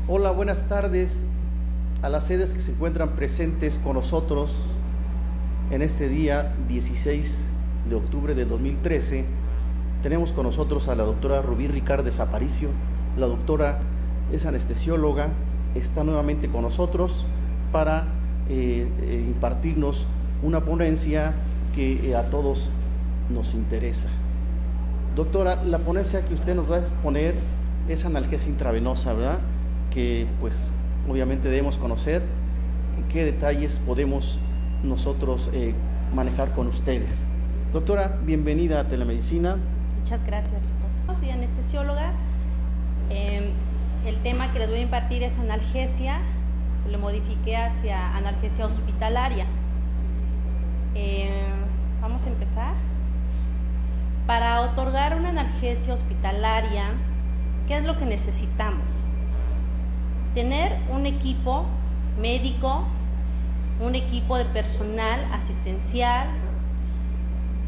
Hola, buenas tardes a las sedes que se encuentran presentes con nosotros en este día 16 de octubre del 2013. Tenemos con nosotros a la doctora Rubí Ricárdez Aparicio. La doctora es anestesióloga, está nuevamente con nosotros para impartirnos una ponencia que a todos nos interesa. Doctora, la ponencia que usted nos va a exponer es analgesia intravenosa, ¿verdad? Que pues obviamente debemos conocer qué detalles podemos nosotros manejar con ustedes. Doctora, bienvenida a Telemedicina. Muchas gracias, doctor. Soy anestesióloga. El tema que les voy a impartir es analgesia. Lo modifiqué hacia analgesia hospitalaria. Vamos a empezar. Para otorgar una analgesia hospitalaria, ¿qué es lo que necesitamos? Tener un equipo médico, un equipo de personal asistencial,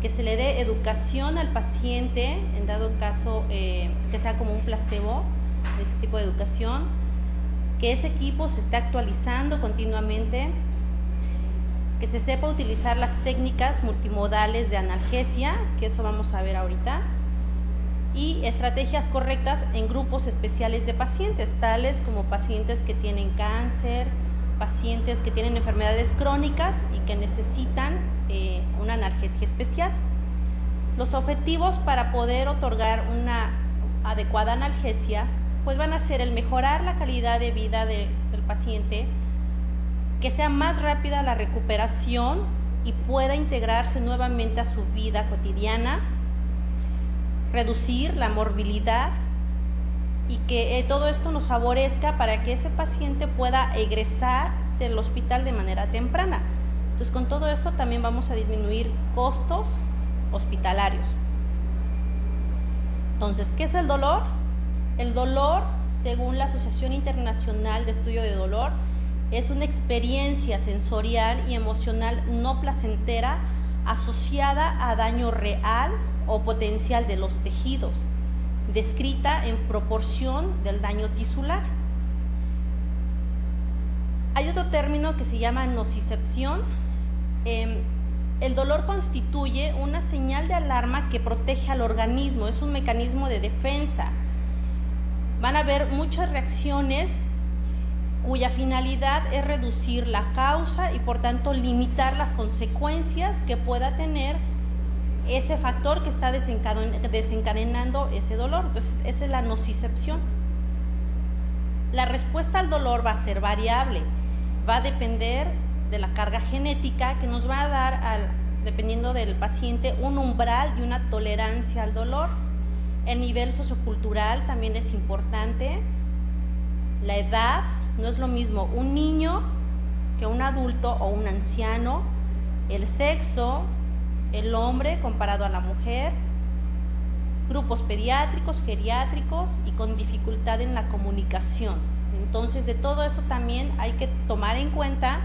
que se le dé educación al paciente, en dado caso que sea como un placebo, ese tipo de educación, que ese equipo se esté actualizando continuamente, que se sepa utilizar las técnicas multimodales de analgesia, que eso vamos a ver ahorita, y estrategias correctas en grupos especiales de pacientes, tales como pacientes que tienen cáncer, pacientes que tienen enfermedades crónicas y que necesitan una analgesia especial. Los objetivos para poder otorgar una adecuada analgesia pues van a ser el mejorar la calidad de vida del paciente, que sea más rápida la recuperación y pueda integrarse nuevamente a su vida cotidiana, reducir la morbilidad y que todo esto nos favorezca para que ese paciente pueda egresar del hospital de manera temprana. Entonces, con todo esto también vamos a disminuir costos hospitalarios. Entonces, ¿qué es el dolor? El dolor, según la Asociación Internacional de Estudio de Dolor, es una experiencia sensorial y emocional no placentera asociada a daño real o potencial de los tejidos, descrita en proporción del daño tisular. Hay otro término que se llama nocicepción. El dolor constituye una señal de alarma que protege al organismo, es un mecanismo de defensa. Van a haber muchas reacciones cuya finalidad es reducir la causa y por tanto limitar las consecuencias que pueda tener ese factor que está desencadenando ese dolor. Entonces, esa es la nocicepción. La respuesta al dolor va a ser variable, va a depender de la carga genética que nos va a dar, dependiendo del paciente, un umbral y una tolerancia al dolor. El nivel sociocultural también es importante. La edad, no es lo mismo un niño que un adulto o un anciano. El sexo, el hombre comparado a la mujer, grupos pediátricos, geriátricos y con dificultad en la comunicación. Entonces, de todo esto también hay que tomar en cuenta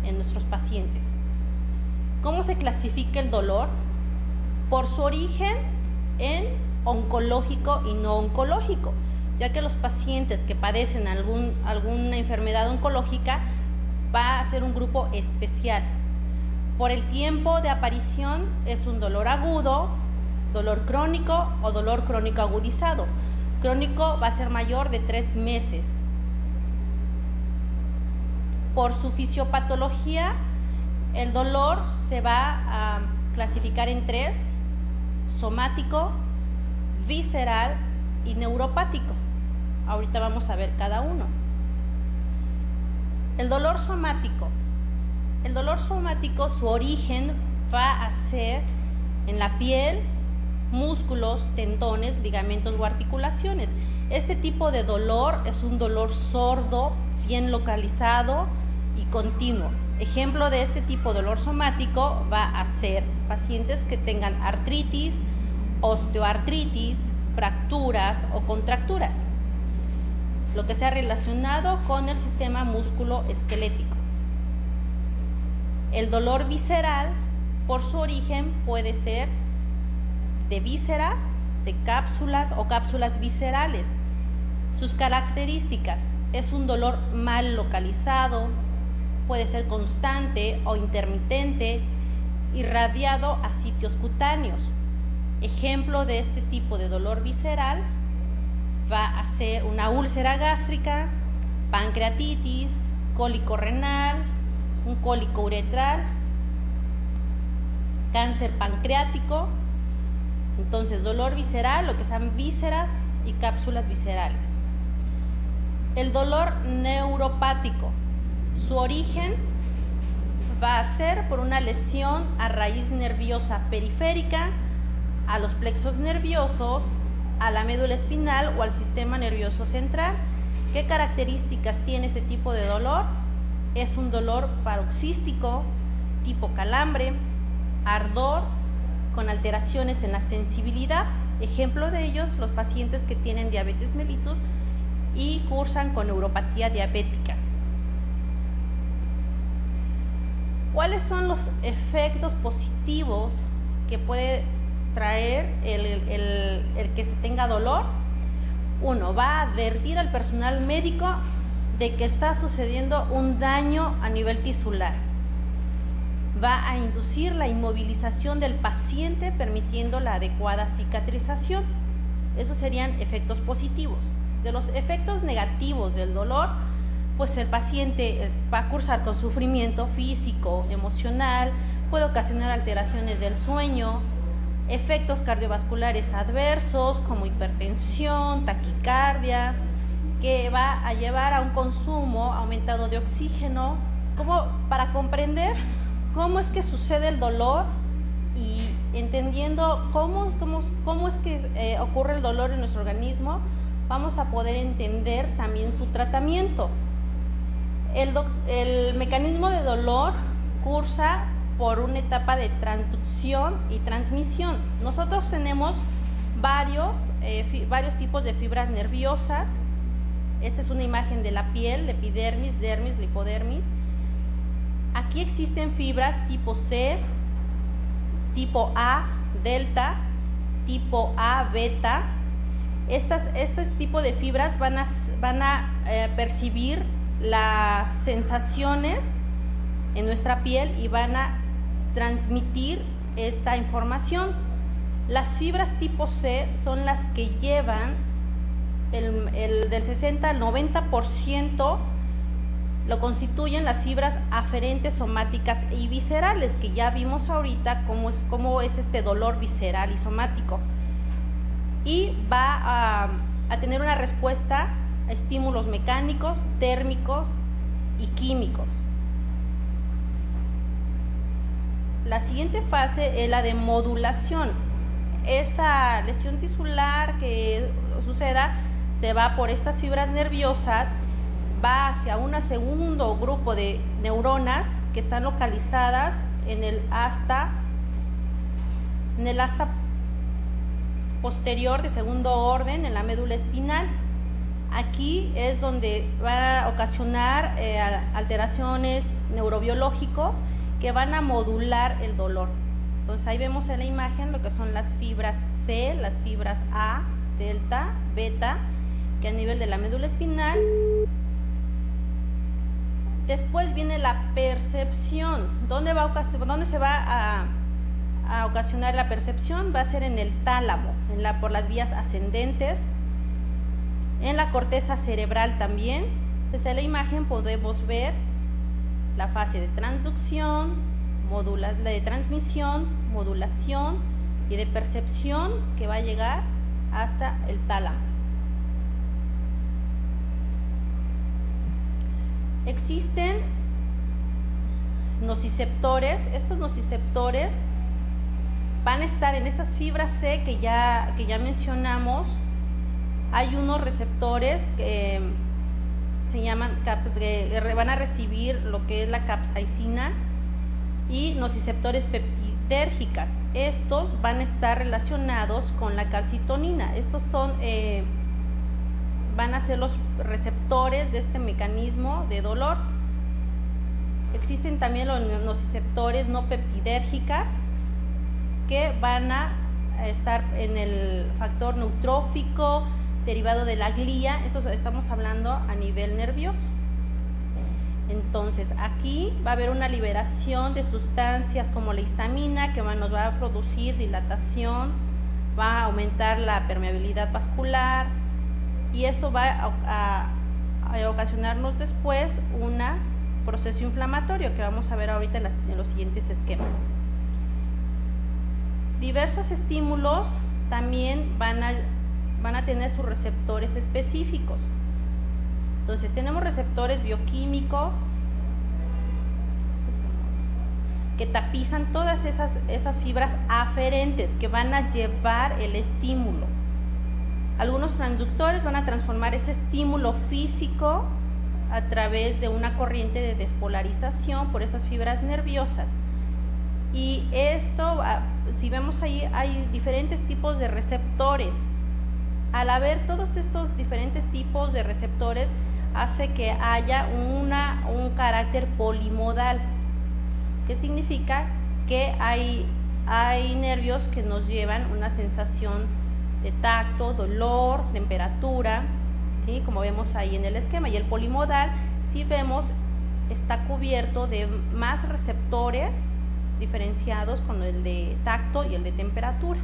en nuestros pacientes. ¿Cómo se clasifica el dolor? Por su origen en oncológico y no oncológico, ya que los pacientes que padecen alguna enfermedad oncológica va a ser un grupo especial. Por el tiempo de aparición es un dolor agudo, dolor crónico o dolor crónico agudizado. Crónico va a ser mayor de 3 meses. Por su fisiopatología, el dolor se va a clasificar en 3: somático, visceral y neuropático. Ahorita vamos a ver cada uno. El dolor somático. El dolor somático, su origen va a ser en la piel, músculos, tendones, ligamentos o articulaciones. Este tipo de dolor es un dolor sordo, bien localizado y continuo. Ejemplo de este tipo de dolor somático va a ser pacientes que tengan artritis, osteoartritis, fracturas o contracturas, lo que sea relacionado con el sistema músculo-esquelético. El dolor visceral, por su origen, puede ser de vísceras, de cápsulas o cápsulas viscerales. Sus características: Es un dolor mal localizado, puede ser constante o intermitente, irradiado a sitios cutáneos. Ejemplo de este tipo de dolor visceral va a ser una úlcera gástrica, pancreatitis, cólico renal, un cólico uretral, cáncer pancreático. Entonces, dolor visceral, lo que son vísceras y cápsulas viscerales. El dolor neuropático, su origen va a ser por una lesión a raíz nerviosa periférica, a los plexos nerviosos, a la médula espinal o al sistema nervioso central. ¿Qué características tiene este tipo de dolor? Es un dolor paroxístico, tipo calambre, ardor, con alteraciones en la sensibilidad. Ejemplo de ellos, los pacientes que tienen diabetes mellitus y cursan con neuropatía diabética. ¿Cuáles son los efectos positivos que puede traer el que se tenga dolor? Uno, va a advertir al personal médico de que está sucediendo un daño a nivel tisular. Va a inducir la inmovilización del paciente, permitiendo la adecuada cicatrización. Esos serían efectos positivos. De los efectos negativos del dolor, pues el paciente va a cursar con sufrimiento físico, emocional, puede ocasionar alteraciones del sueño, efectos cardiovasculares adversos como hipertensión, taquicardia, que va a llevar a un consumo aumentado de oxígeno. Como para comprender cómo es que sucede el dolor y entendiendo cómo es que ocurre el dolor en nuestro organismo, vamos a poder entender también su tratamiento. El mecanismo de dolor cursa por una etapa de transducción y transmisión. Nosotros tenemos varios tipos de fibras nerviosas. Esta es una imagen de la piel, epidermis, dermis, lipodermis. Aquí existen fibras tipo C, tipo A, delta, tipo A, beta. Este tipo de fibras van a percibir las sensaciones en nuestra piel y van a transmitir esta información. Las fibras tipo C son las que llevan del 60 al 90%, lo constituyen las fibras aferentes, somáticas y viscerales, que ya vimos ahorita cómo es este dolor visceral y somático. Y va a tener una respuesta a estímulos mecánicos, térmicos y químicos. La siguiente fase es la de modulación. Esa lesión tisular que suceda se va por estas fibras nerviosas, va hacia un segundo grupo de neuronas que están localizadas en el asta posterior de segundo orden, en la médula espinal. Aquí es donde va a ocasionar alteraciones neurobiológicos que van a modular el dolor. Entonces ahí vemos en la imagen lo que son las fibras C, las fibras A, delta, beta, que a nivel de la médula espinal. Después viene la percepción. ¿Dónde se va a ocasionar la percepción? Va a ser en el tálamo, por las vías ascendentes, en la corteza cerebral también. Desde la imagen podemos ver la fase de transducción, de transmisión, modulación y de percepción, que va a llegar hasta el tálamo. Existen nociceptores. Estos nociceptores van a estar en estas fibras C que ya mencionamos. Hay unos receptores que se llaman, que van a recibir lo que es la capsaicina, y nociceptores peptidérgicas. Estos van a estar relacionados con la calcitonina. Estos van a ser los receptores de este mecanismo de dolor. Existen también los nociceptores no peptidérgicas, que van a estar en el factor neutrófico, derivado de la glía. Esto estamos hablando a nivel nervioso. Entonces, aquí va a haber una liberación de sustancias como la histamina, que nos va a producir dilatación, va a aumentar la permeabilidad vascular, y esto va a ocasionarnos después un proceso inflamatorio que vamos a ver ahorita en los siguientes esquemas. Diversos estímulos también van a tener sus receptores específicos. Entonces tenemos receptores bioquímicos que tapizan todas esas fibras aferentes que van a llevar el estímulo. Algunos transductores van a transformar ese estímulo físico a través de una corriente de despolarización por esas fibras nerviosas. Y esto, si vemos ahí, hay diferentes tipos de receptores. Al haber todos estos diferentes tipos de receptores, hace que haya un carácter polimodal. ¿Qué significa? Que hay nervios que nos llevan una sensación de tacto, dolor, temperatura, ¿sí? Como vemos ahí en el esquema. Y el polimodal, si vemos, está cubierto de más receptores diferenciados con el de tacto y el de temperatura.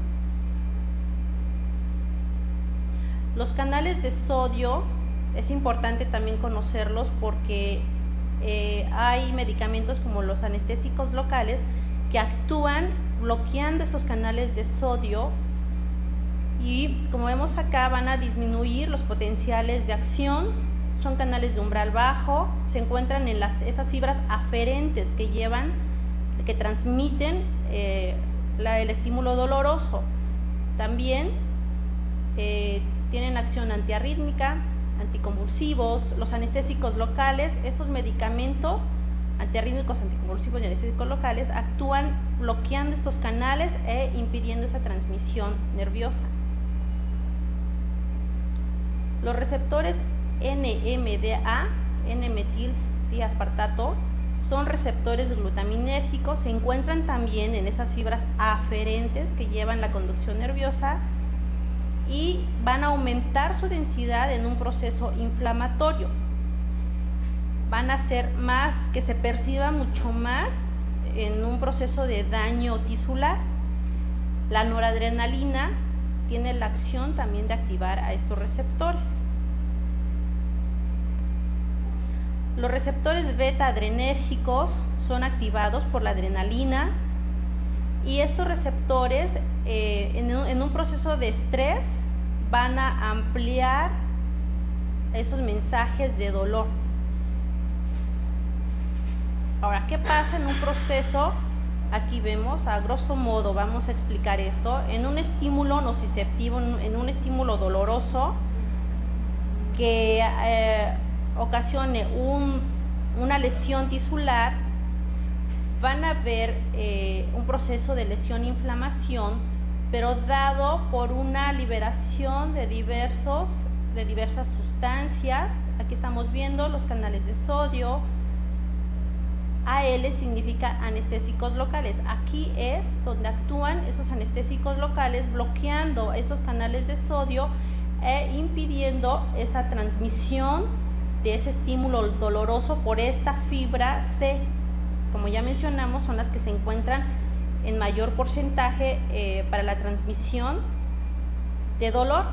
Los canales de sodio es importante también conocerlos porque hay medicamentos como los anestésicos locales que actúan bloqueando estos canales de sodio, y como vemos acá van a disminuir los potenciales de acción. Son canales de umbral bajo, se encuentran en esas fibras aferentes que transmiten el estímulo doloroso. También tienen acción antiarrítmica, anticonvulsivos. Los anestésicos locales, estos medicamentos antiarrítmicos, anticonvulsivos y anestésicos locales actúan bloqueando estos canales e impidiendo esa transmisión nerviosa. Los receptores NMDA, N-metil-diaspartato, son receptores glutaminérgicos, se encuentran también en esas fibras aferentes que llevan la conducción nerviosa y van a aumentar su densidad en un proceso inflamatorio. Van a hacer más, que se perciba mucho más en un proceso de daño tisular. La noradrenalina tiene la acción también de activar a estos receptores. Los receptores beta adrenérgicos son activados por la adrenalina, y estos receptores en un proceso de estrés van a ampliar esos mensajes de dolor. Ahora, ¿qué pasa en un proceso? Aquí vemos, a grosso modo, vamos a explicar esto. En un estímulo nociceptivo, en un estímulo doloroso que ocasione una lesión tisular, van a ver un proceso de lesión-inflamación, pero dado por una liberación de diversas sustancias. Aquí estamos viendo los canales de sodio. AL significa anestésicos locales. Aquí es donde actúan esos anestésicos locales, bloqueando estos canales de sodio e impidiendo esa transmisión de ese estímulo doloroso por esta fibra C. Como ya mencionamos, son las que se encuentran en mayor porcentaje para la transmisión de dolor.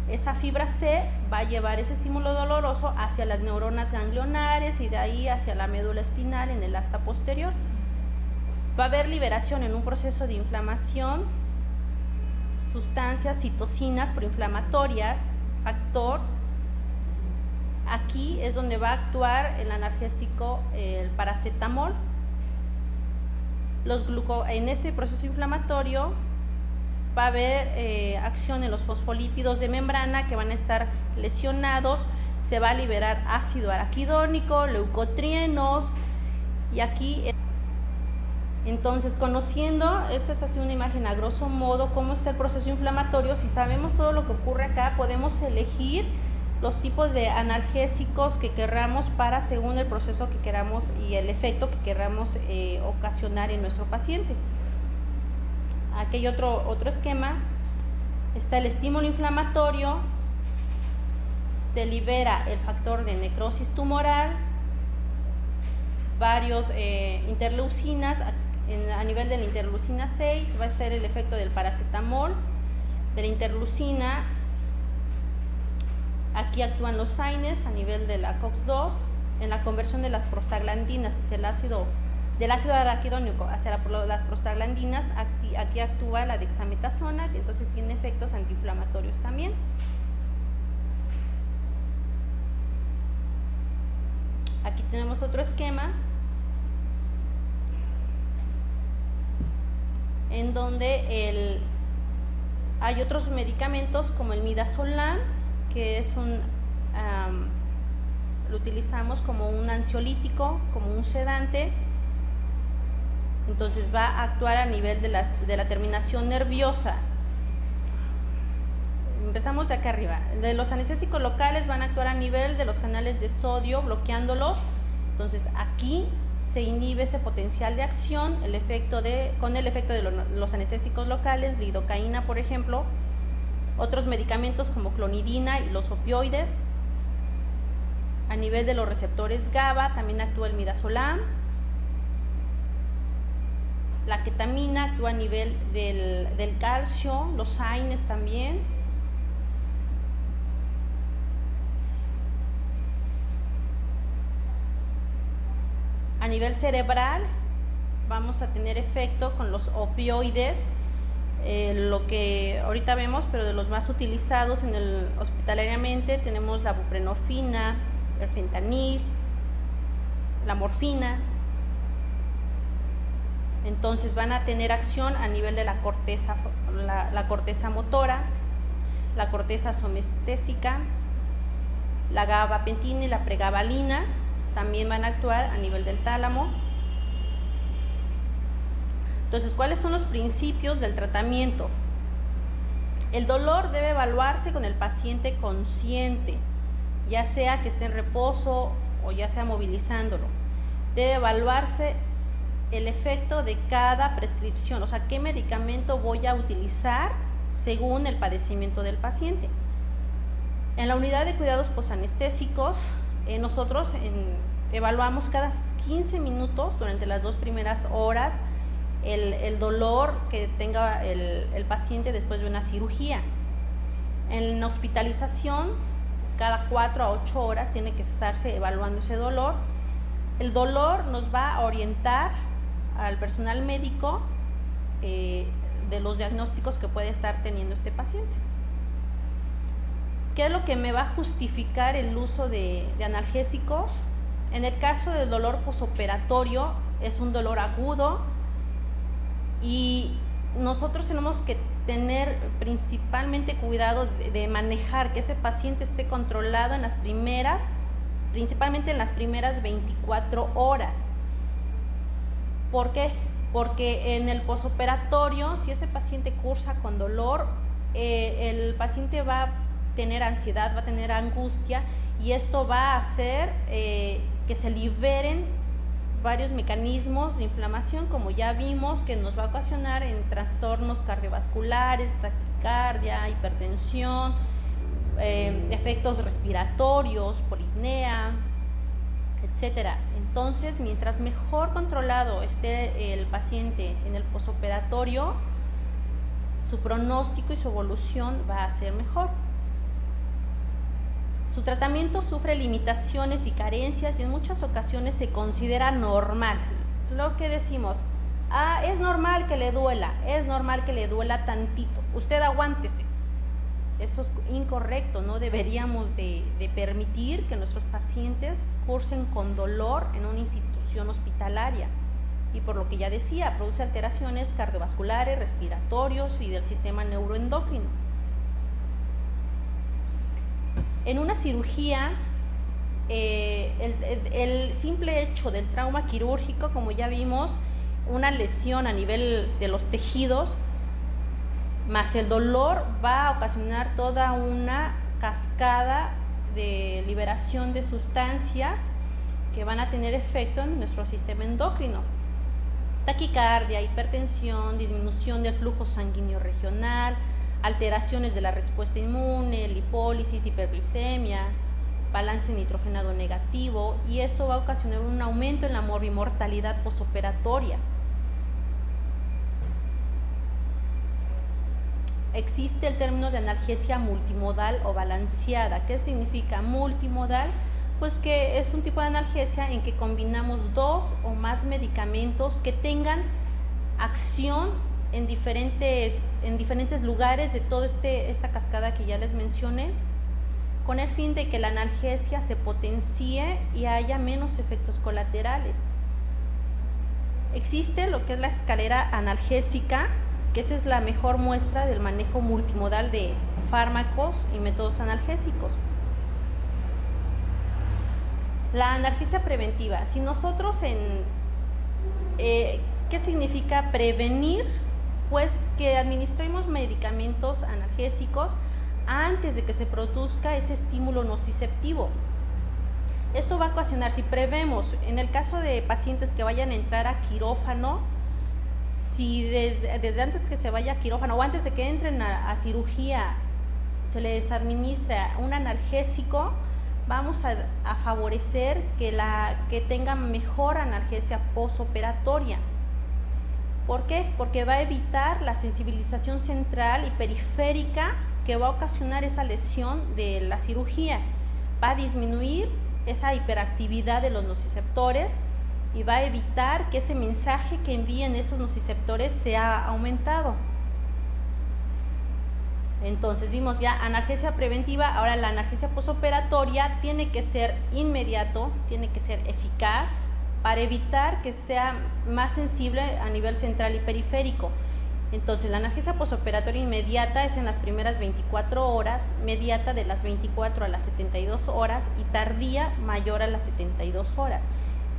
Esa fibra C va a llevar ese estímulo doloroso hacia las neuronas ganglionares y de ahí hacia la médula espinal en el asta posterior. Va a haber liberación en un proceso de inflamación, sustancias, citocinas proinflamatorias, factor. Aquí es donde va a actuar el analgésico, el paracetamol. En este proceso inflamatorio va a haber acción en los fosfolípidos de membrana que van a estar lesionados. Se va a liberar ácido araquidónico, leucotrienos, y aquí entonces, conociendo, esta es así una imagen a grosso modo cómo es el proceso inflamatorio. Si sabemos todo lo que ocurre acá, podemos elegir los tipos de analgésicos que queramos para según el proceso que queramos y el efecto que queramos ocasionar en nuestro paciente. Aquí hay otro esquema. Está el estímulo inflamatorio, se libera el factor de necrosis tumoral, varios interleucinas. A nivel de la interleucina 6 va a ser el efecto del paracetamol, de la interleucina, aquí actúan los SAINES a nivel de la COX-2, en la conversión de las prostaglandinas hacia el ácido, del ácido araquidónico hacia las prostaglandinas, aquí actúa la dexametasona, que entonces tiene efectos antiinflamatorios también. Aquí tenemos otro esquema en donde hay otros medicamentos como el midazolam, que es lo utilizamos como un ansiolítico, como un sedante. Entonces va a actuar a nivel de la terminación nerviosa. Empezamos de acá arriba. De los anestésicos locales van a actuar a nivel de los canales de sodio, bloqueándolos. Entonces aquí se inhibe ese potencial de acción, con el efecto de los anestésicos locales, lidocaína, por ejemplo, otros medicamentos como clonidina y los opioides. A nivel de los receptores GABA también actúa el midazolam. La ketamina actúa a nivel del calcio, los SAINES también. A nivel cerebral vamos a tener efecto con los opioides, lo que ahorita vemos, pero de los más utilizados hospitalariamente tenemos la buprenorfina, el fentanil, la morfina. Entonces van a tener acción a nivel de la corteza motora, la corteza somestésica, la gabapentina y la pregabalina también van a actuar a nivel del tálamo. Entonces, ¿cuáles son los principios del tratamiento? El dolor debe evaluarse con el paciente consciente, ya sea que esté en reposo o ya sea movilizándolo. Debe evaluarse el efecto de cada prescripción, o sea, qué medicamento voy a utilizar según el padecimiento del paciente. En la unidad de cuidados posanestésicos, nosotros evaluamos cada 15 minutos durante las 2 primeras horas el dolor que tenga el paciente después de una cirugía. En la hospitalización, cada 4 a 8 horas tiene que estarse evaluando ese dolor. El dolor nos va a orientar al personal médico de los diagnósticos que puede estar teniendo este paciente. ¿Qué es lo que me va a justificar el uso de analgésicos? En el caso del dolor posoperatorio, es un dolor agudo y nosotros tenemos que tener principalmente cuidado de manejar que ese paciente esté controlado principalmente en las primeras 24 horas. ¿Por qué? Porque en el posoperatorio, si ese paciente cursa con dolor, el paciente va a tener ansiedad, va a tener angustia, y esto va a hacer que se liberen varios mecanismos de inflamación, como ya vimos, que nos va a ocasionar en trastornos cardiovasculares, taquicardia, hipertensión, efectos respiratorios, polipnea, etcétera. Entonces, mientras mejor controlado esté el paciente en el posoperatorio, su pronóstico y su evolución va a ser mejor. Su tratamiento sufre limitaciones y carencias y en muchas ocasiones se considera normal. Lo que decimos, es normal que le duela, es normal que le duela tantito, usted aguántese. Eso es incorrecto, no deberíamos de permitir que nuestros pacientes cursen con dolor en una institución hospitalaria. Y por lo que ya decía, produce alteraciones cardiovasculares, respiratorios y del sistema neuroendocrino. En una cirugía, el simple hecho del trauma quirúrgico, como ya vimos, una lesión a nivel de los tejidos, más el dolor, va a ocasionar toda una cascada de liberación de sustancias que van a tener efecto en nuestro sistema endocrino. Taquicardia, hipertensión, disminución del flujo sanguíneo regional, alteraciones de la respuesta inmune, lipólisis, hiperglicemia, balance nitrogenado negativo, y esto va a ocasionar un aumento en la morbimortalidad posoperatoria. Existe el término de analgesia multimodal o balanceada. ¿Qué significa multimodal? Pues que es un tipo de analgesia en que combinamos dos o más medicamentos que tengan acción en diferentes lugares de toda esta cascada que ya les mencioné, con el fin de que la analgesia se potencie y haya menos efectos colaterales. Existe lo que es la escalera analgésica, que esta es la mejor muestra del manejo multimodal de fármacos y métodos analgésicos. La analgesia preventiva. Si nosotros ¿qué significa prevenir? Pues que administremos medicamentos analgésicos antes de que se produzca ese estímulo nociceptivo. Esto va a ocasionar, si prevemos, en el caso de pacientes que vayan a entrar a quirófano, si desde antes que se vaya a quirófano o antes de que entren a cirugía se les administra un analgésico, vamos a favorecer que tengan mejor analgesia posoperatoria. ¿Por qué? Porque va a evitar la sensibilización central y periférica que va a ocasionar esa lesión de la cirugía. Va a disminuir esa hiperactividad de los nociceptores y va a evitar que ese mensaje que envíen esos nociceptores sea aumentado. Entonces vimos ya analgesia preventiva. Ahora la analgesia posoperatoria tiene que ser inmediato, tiene que ser eficaz para evitar que sea más sensible a nivel central y periférico. Entonces la analgesia posoperatoria inmediata es en las primeras 24 horas, mediata de las 24 a las 72 horas y tardía mayor a las 72 horas.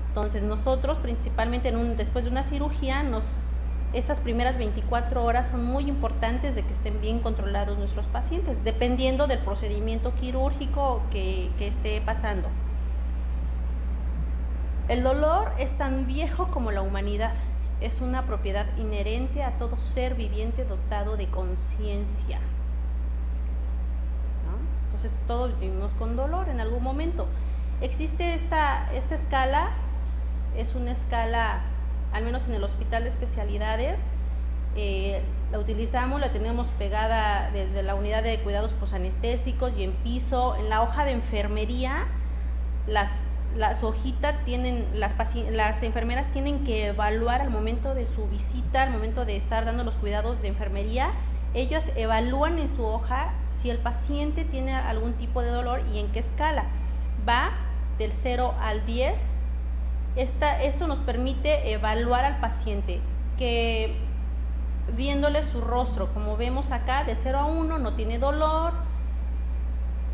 Entonces nosotros principalmente después de una cirugía, estas primeras 24 horas son muy importantes de que estén bien controlados nuestros pacientes, dependiendo del procedimiento quirúrgico que esté pasando. El dolor es tan viejo como la humanidad. Es una propiedad inherente a todo ser viviente dotado de conciencia, ¿no? Entonces todos vivimos con dolor en algún momento. Existe esta escala, es una escala, al menos en el hospital de especialidades, la utilizamos, la tenemos pegada desde la unidad de cuidados posanestésicos y en piso. En la hoja de enfermería, las hojitas las enfermeras tienen que evaluar al momento de su visita, al momento de estar dando los cuidados de enfermería. Ellos evalúan en su hoja si el paciente tiene algún tipo de dolor y en qué escala. Va del 0 al 10. Esto nos permite evaluar al paciente, que viéndole su rostro, como vemos acá, de 0 a 1 no tiene dolor,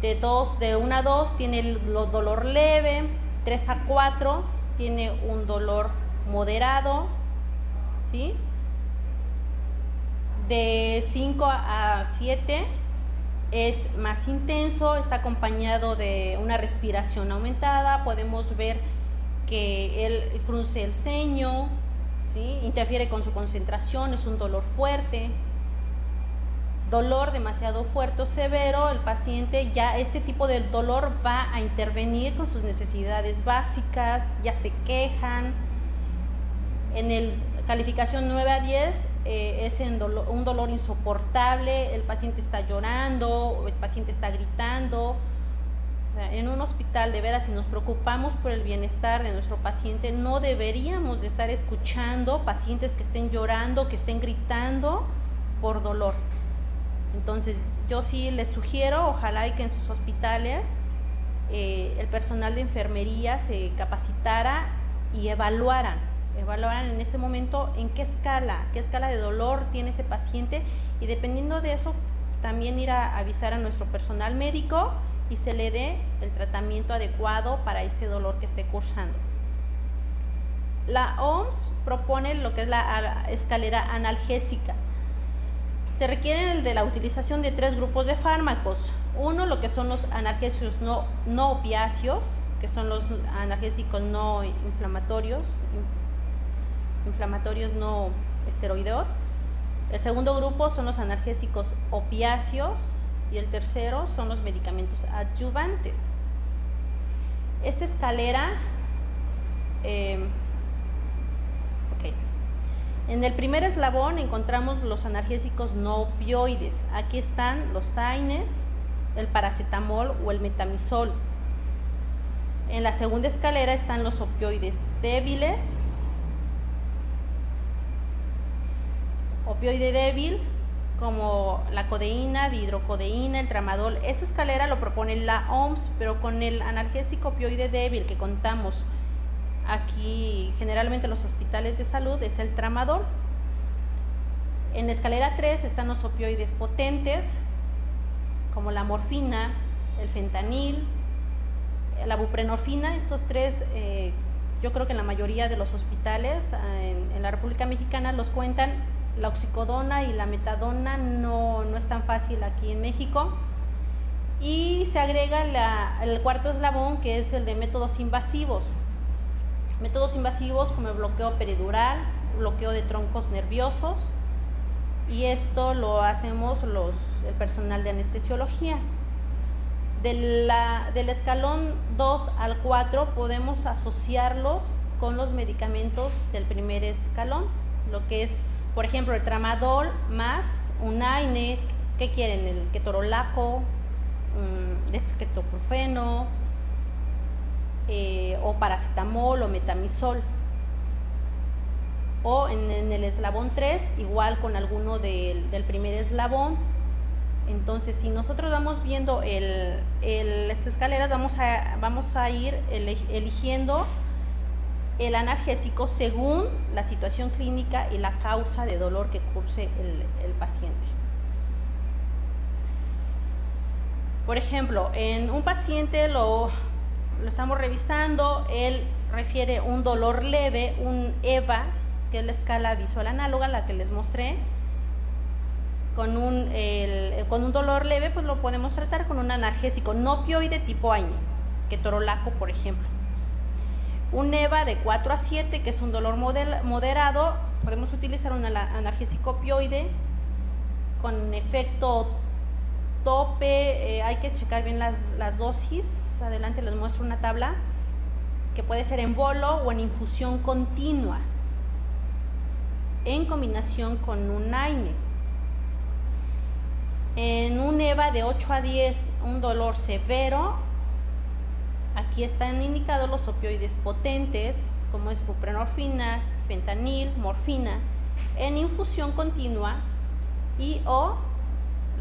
de 1 a 2 tiene el dolor leve, 3 a 4 tiene un dolor moderado, ¿sí? De 5 a 7 es más intenso, está acompañado de una respiración aumentada, podemos ver que él frunce el ceño, ¿sí? Interfiere con su concentración, es un dolor fuerte. Dolor demasiado fuerte o severo, el paciente ya este tipo de dolor va a intervenir con sus necesidades básicas, ya se quejan. En el calificación 9 a 10 es un dolor insoportable, el paciente está llorando, el paciente está gritando. En un hospital, de veras, si nos preocupamos por el bienestar de nuestro paciente, no deberíamos de estar escuchando pacientes que estén llorando, que estén gritando por dolor. Entonces yo sí les sugiero, ojalá y que en sus hospitales el personal de enfermería se capacitara y evaluaran en ese momento en qué escala de dolor tiene ese paciente, y dependiendo de eso también ir a avisar a nuestro personal médico y se le dé el tratamiento adecuado para ese dolor que esté cursando. La OMS propone lo que es la escalera analgésica. Se requiere de la utilización de 3 grupos de fármacos. Uno, lo que son los analgésicos no opiáceos, que son los analgésicos no inflamatorios no esteroideos. El segundo grupo son los analgésicos opiáceos y el tercero son los medicamentos adyuvantes. Esta escalera, en el primer eslabón encontramos los analgésicos no opioides. Aquí están los AINES, el paracetamol o el metamizol. En la segunda escalera están los opioides débiles. Opioide débil como la codeína, dihidrocodeína, el tramadol. Esta escalera lo propone la OMS, pero con el analgésico opioide débil que contamos aquí generalmente en los hospitales de salud es el tramadol. En la escalera 3 están los opioides potentes como la morfina, el fentanil, la buprenorfina. Estos tres yo creo que en la mayoría de los hospitales en la República Mexicana los cuentan. La oxicodona y la metadona no es tan fácil aquí en México. Y se agrega el cuarto eslabón, que es el de métodos invasivos. Métodos invasivos como el bloqueo peridural, bloqueo de troncos nerviosos, y esto lo hacemos el personal de anestesiología. Del escalón 2 al 4 podemos asociarlos con los medicamentos del primer escalón, lo que es, por ejemplo, el tramadol más un AINE. ¿Qué quieren? El ketorolaco, dexketoprofeno, o paracetamol o metamizol. O en el eslabón 3, igual con alguno del primer eslabón. Entonces, si nosotros vamos viendo las escaleras, vamos a ir eligiendo el analgésico según la situación clínica y la causa de dolor que curse el paciente. Por ejemplo, en un paciente lo estamos revisando, él refiere un dolor leve, un EVA, que es la escala visual análoga, la que les mostré. Con un dolor leve, pues lo podemos tratar con un analgésico no opioide tipo AINE, ketorolaco, por ejemplo. Un EVA de 4 a 7, que es un dolor moderado, podemos utilizar un analgésico opioide con efecto tope. Hay que checar bien las dosis. Adelante les muestro una tabla que puede ser en bolo o en infusión continua en combinación con un AINE. En un EVA de 8 a 10, un dolor severo, aquí están indicados los opioides potentes como es buprenorfina, fentanil, morfina, en infusión continua, y o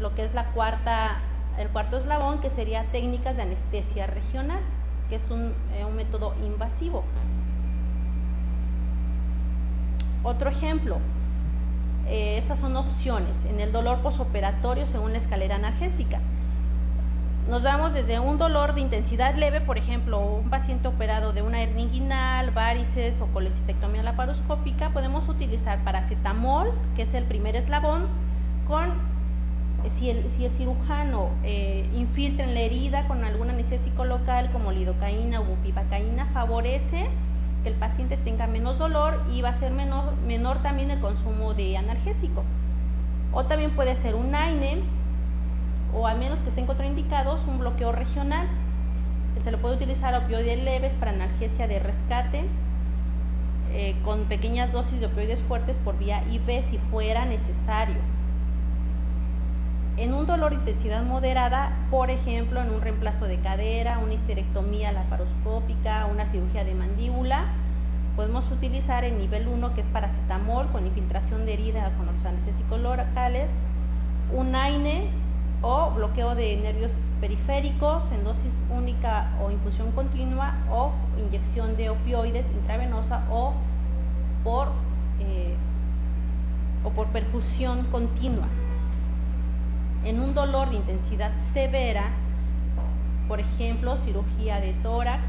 lo que es el cuarto eslabón, que sería técnicas de anestesia regional, que es un método invasivo. Otro ejemplo, estas son opciones en el dolor posoperatorio según la escalera analgésica. Nos vamos desde un dolor de intensidad leve, por ejemplo, un paciente operado de una hernia inguinal, varices o colecistectomía laparoscópica. Podemos utilizar paracetamol, que es el primer eslabón, si el cirujano infiltra en la herida con algún anestésico local como lidocaína o bupivacaína, favorece que el paciente tenga menos dolor y va a ser menor también el consumo de analgésicos. O también puede ser un AINE, o a menos que estén contraindicados, un bloqueo regional, que se le puede utilizar opioides leves para analgesia de rescate, con pequeñas dosis de opioides fuertes por vía IV si fuera necesario. En un dolor de intensidad moderada, por ejemplo, en un reemplazo de cadera, una histerectomía laparoscópica, una cirugía de mandíbula, podemos utilizar el nivel 1, que es paracetamol con infiltración de herida con los anestésicos locales, un AINE o bloqueo de nervios periféricos en dosis única o infusión continua, o inyección de opioides intravenosa o por perfusión continua. En un dolor de intensidad severa, por ejemplo, cirugía de tórax,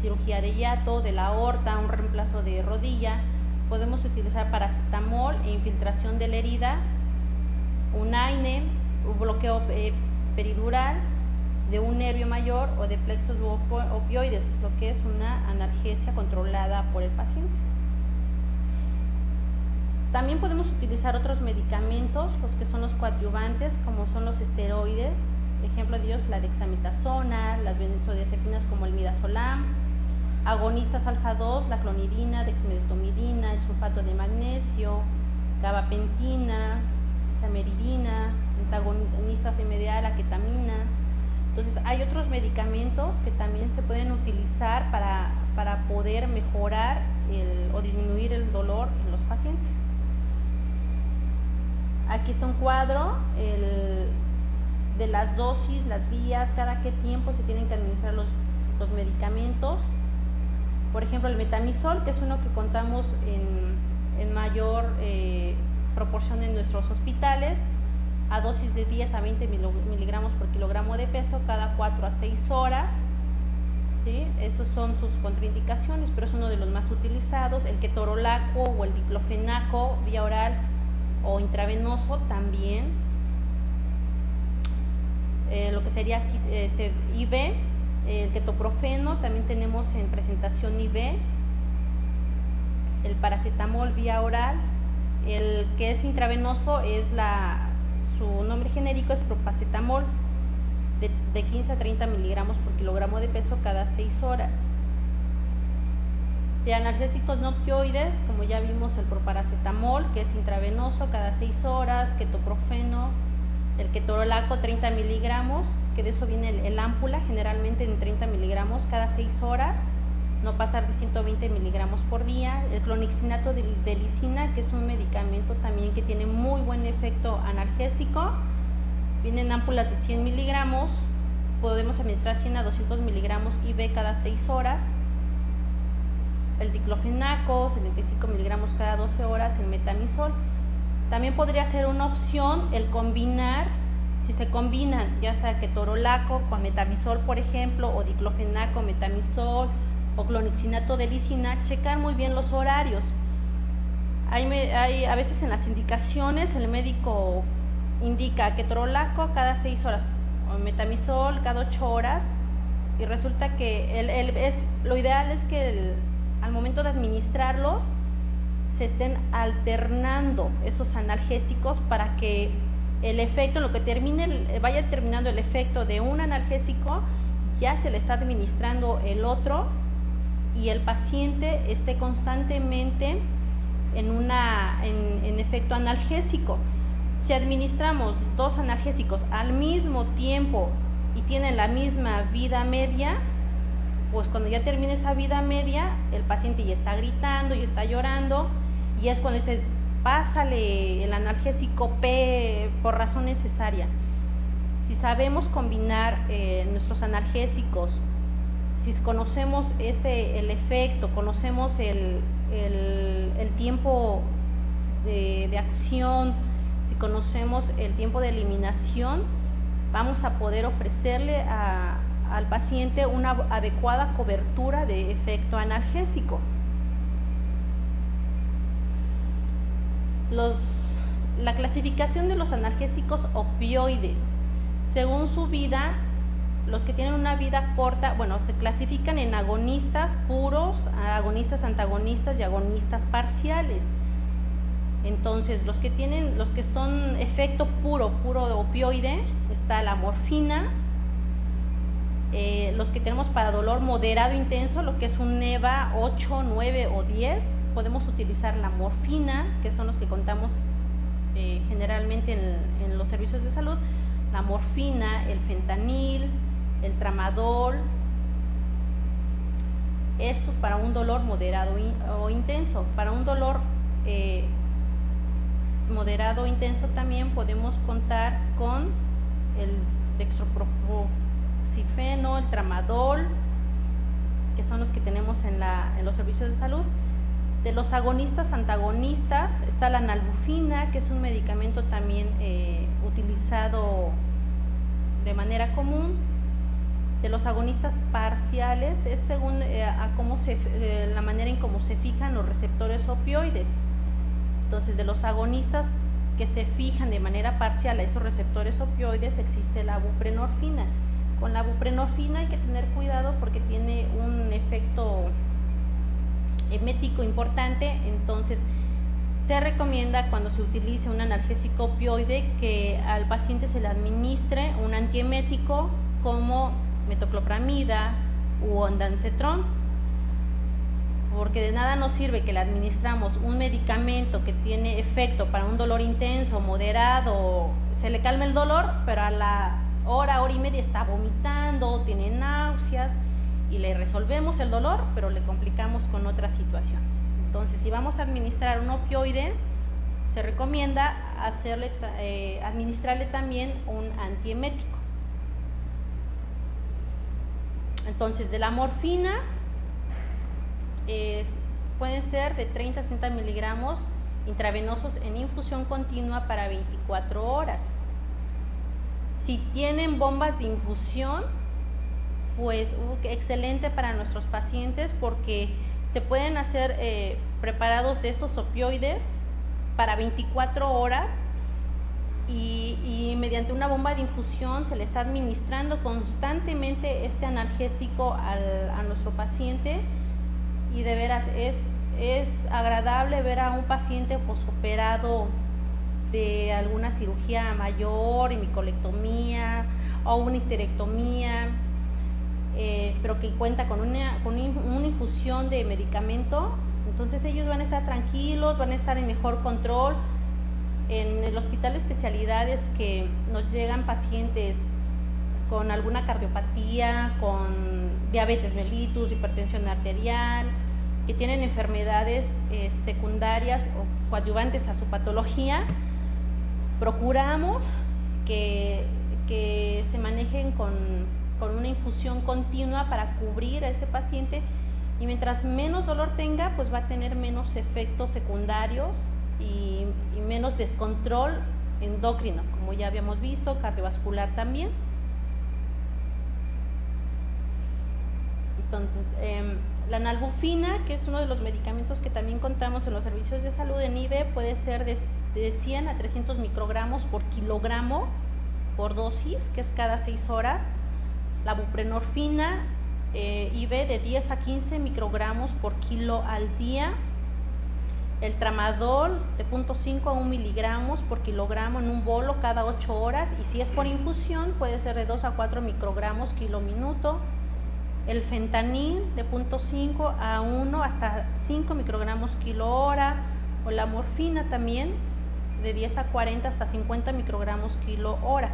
cirugía de hiato, de la aorta, un reemplazo de rodilla, podemos utilizar paracetamol e infiltración de la herida, un AINE, un bloqueo peridural de un nervio mayor o de plexos opioides, lo que es una analgesia controlada por el paciente. También podemos utilizar otros medicamentos, los que son los coadyuvantes, como son los esteroides, ejemplo de ellos la dexametasona, las benzodiazepinas como el midazolam, agonistas alfa-2, la clonidina, dexmedetomidina, el sulfato de magnesio, gabapentina, sameridina, antagonistas MDA, la ketamina. Entonces hay otros medicamentos que también se pueden utilizar para poder mejorar o disminuir el dolor en los pacientes. Aquí está un cuadro de las dosis, las vías, cada qué tiempo se tienen que administrar los medicamentos. Por ejemplo, el metamizol, que es uno que contamos en mayor proporción en nuestros hospitales, a dosis de 10 a 20 miligramos por kilogramo de peso cada 4 a 6 horas. ¿Sí? Esos son sus contraindicaciones, pero es uno de los más utilizados. El ketorolaco o el diclofenaco vía oral o intravenoso también. Lo que sería IV, el ketoprofeno también tenemos en presentación IV, el paracetamol vía oral, el que es intravenoso su nombre genérico es propacetamol, de 15 a 30 miligramos por kilogramo de peso cada 6 horas. De analgésicos no opioides, como ya vimos, el proparacetamol, que es intravenoso cada 6 horas, ketoprofeno, el ketorolaco 30 miligramos, que de eso viene el ámpula, generalmente en 30 miligramos cada 6 horas, no pasar de 120 miligramos por día. El clonixinato de lisina, que es un medicamento también que tiene muy buen efecto analgésico, viene en ámpulas de 100 miligramos, podemos administrar 100 a 200 miligramos IV cada 6 horas. El diclofenaco, 75 miligramos cada 12 horas, el metamizol. También podría ser una opción el combinar, si se combinan ya sea ketorolaco con metamizol, por ejemplo, o diclofenaco, metamizol, o clonixinato de lisina, checar muy bien los horarios. Hay a veces en las indicaciones el médico indica ketorolaco cada 6 horas, o metamizol cada 8 horas, y resulta que lo ideal es que al momento de administrarlos se estén alternando esos analgésicos para que el efecto, lo que vaya terminando el efecto de un analgésico, ya se le está administrando el otro y el paciente esté constantemente en efecto analgésico. Si administramos 2 analgésicos al mismo tiempo y tienen la misma vida media, pues cuando ya termine esa vida media, el paciente ya está gritando, ya está llorando, y es cuando dice, pásale el analgésico P por razón necesaria. Si sabemos combinar nuestros analgésicos, si conocemos el efecto, conocemos el tiempo de acción, si conocemos el tiempo de eliminación, vamos a poder ofrecerle al paciente una adecuada cobertura de efecto analgésico. La clasificación de los analgésicos opioides, según su vida, los que tienen una vida corta, bueno, se clasifican en agonistas puros, agonistas antagonistas y agonistas parciales. Entonces, los que son efecto puro opioide, está la morfina. Los que tenemos para dolor moderado intenso, lo que es un NEVA 8, 9 o 10, podemos utilizar la morfina, que son los que contamos generalmente en los servicios de salud, la morfina, el fentanil, el tramadol, estos para un dolor moderado o intenso. Para un dolor moderado o intenso también podemos contar con el dextroprofeno, el tramadol, que son los que tenemos en los servicios de salud. De los agonistas antagonistas está la nalbufina, que es un medicamento también utilizado de manera común. De los agonistas parciales es según la manera en cómo se fijan los receptores opioides. Entonces, de los agonistas que se fijan de manera parcial a esos receptores opioides, existe la buprenorfina. Con la buprenorfina hay que tener cuidado porque tiene un efecto emético importante. Entonces, Se recomienda cuando se utilice un analgésico opioide que al paciente se le administre un antiemético como metoclopramida u ondansetron, porque de nada nos sirve que le administramos un medicamento que tiene efecto para un dolor intenso, moderado, se le calma el dolor, pero a la hora y media está vomitando, tiene náuseas, y le resolvemos el dolor, pero le complicamos con otra situación. Entonces, si vamos a administrar un opioide, se recomienda administrarle también un antiemético. Entonces, de la morfina, pueden ser de 30 a 60 miligramos intravenosos en infusión continua para 24 horas. Si tienen bombas de infusión, pues excelente para nuestros pacientes, porque se pueden hacer preparados de estos opioides para 24 horas y mediante una bomba de infusión se le está administrando constantemente este analgésico a nuestro paciente, y de veras es agradable ver a un paciente posoperado de alguna cirugía mayor, hemicolectomía o una histerectomía, pero que cuenta con una infusión de medicamento. Entonces ellos van a estar tranquilos, van a estar en mejor control. En el hospital de especialidades que nos llegan pacientes con alguna cardiopatía, con diabetes mellitus, hipertensión arterial, que tienen enfermedades secundarias o coadyuvantes a su patología, procuramos que se manejen con una infusión continua para cubrir a este paciente, y mientras menos dolor tenga, pues va a tener menos efectos secundarios y menos descontrol endocrino, como ya habíamos visto, cardiovascular también. Entonces, la nalbufina, que es uno de los medicamentos que también contamos en los servicios de salud en IBE, puede ser de 100 a 300 microgramos por kilogramo por dosis, que es cada 6 horas. La buprenorfina, IBE, de 10 a 15 microgramos por kilo al día. El tramadol, de 0.5 a 1 miligramos por kilogramo en un bolo cada 8 horas, y si es por infusión puede ser de 2 a 4 microgramos kilo minuto. El fentanil, de 0.5 a 1 hasta 5 microgramos kilo hora, o la morfina también, de 10 a 40 hasta 50 microgramos kilo hora.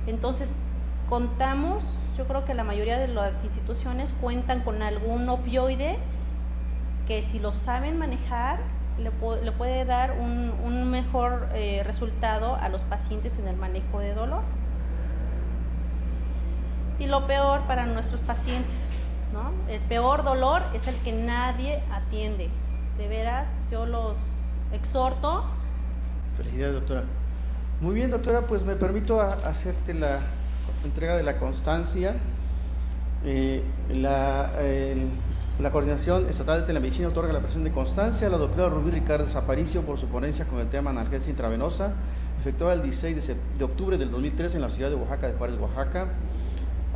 Entonces, contamos, yo creo que la mayoría de las instituciones cuentan con algún opioide que, si lo saben manejar, le puede dar un mejor resultado a los pacientes en el manejo de dolor. Y lo peor para nuestros pacientes, ¿no? El peor dolor es el que nadie atiende. De veras, yo los exhorto. Felicidades, doctora. Muy bien, doctora, pues me permito hacerte la entrega de la constancia. La Coordinación Estatal de Telemedicina otorga la presente constancia a la doctora Rubí Ricardo Aparicio por su ponencia con el tema analgesia intravenosa, efectuada el 16 de octubre del 2013 en la ciudad de Oaxaca de Juárez, Oaxaca.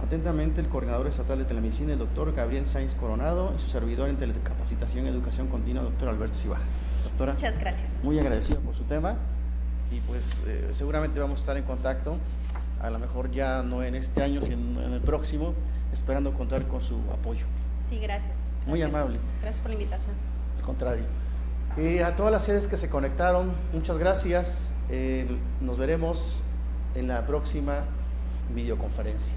Atentamente, el Coordinador Estatal de Telemedicina, el doctor Gabriel Sainz Coronado, y su servidor en Telecapacitación y Educación Continua, doctor Alberto Cibaja. Doctora, muchas gracias. Muy agradecido por su tema, y pues seguramente vamos a estar en contacto, a lo mejor ya no en este año, sino en el próximo, esperando contar con su apoyo. Sí, gracias. Muy amable. Gracias por la invitación. Al contrario. A todas las sedes que se conectaron, muchas gracias. Nos veremos en la próxima videoconferencia.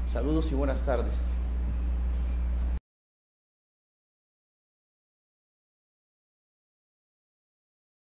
Saludos y buenas tardes.